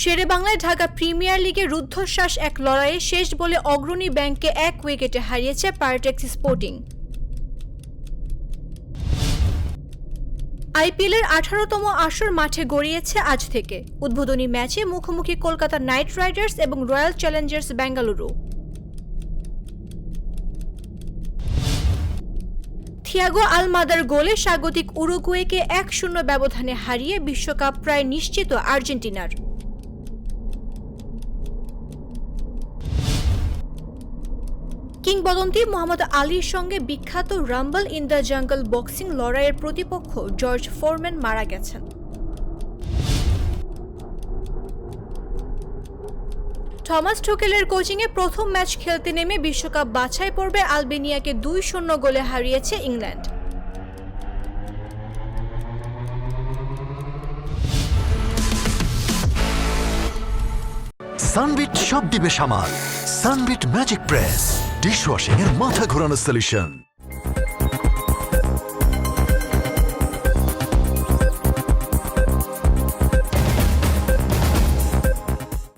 শেরেবাংলায় Dhaka premier লিগে রুদ্ধশ্বাস এক লড়াইয়ে শেষ বলে অগ্রণী ব্যাংককে 1 উইকেটে হারিয়েছে পারটেক্স স্পোর্টিং। আইপিএলের 18তম আসর মাঠে গড়িয়েছে আজ থেকে। উদ্বোধনী ম্যাচে মুখোমুখি কলকাতা নাইট রাইডার্স এবং রয়্যাল চ্যালেঞ্জার্স বেঙ্গালুরু। থিয়াগো আলমাদার গোলে স্বাগতিক উরুগুয়েকে 1-0 ব্যবধানে হারিয়ে বিশ্বকাপ প্রায় নিশ্চিত আর্জেন্টিনার। কিংবদন্তি মোহাম্মদ আলীর সঙ্গে বিখ্যাত Rumble in the jungle boxing লড়াইয়ের প্রতিপক্ষ জর্জ ফোরম্যান মারা গেছেন। থমাস টুকেলের কোচিংয়ে প্রথম ম্যাচ খেলতে নেমে বিশ্বকাপ বাছাই পর্বে আলবেনিয়াকে 2-0 গোলে হারিয়েছে ইংল্যান্ড। সানবিট সব দিবে সামাল। সানবিট ম্যাজিক প্রেস ডিশওয়াশিং এর মাথা ঘোরানো সলিউশন।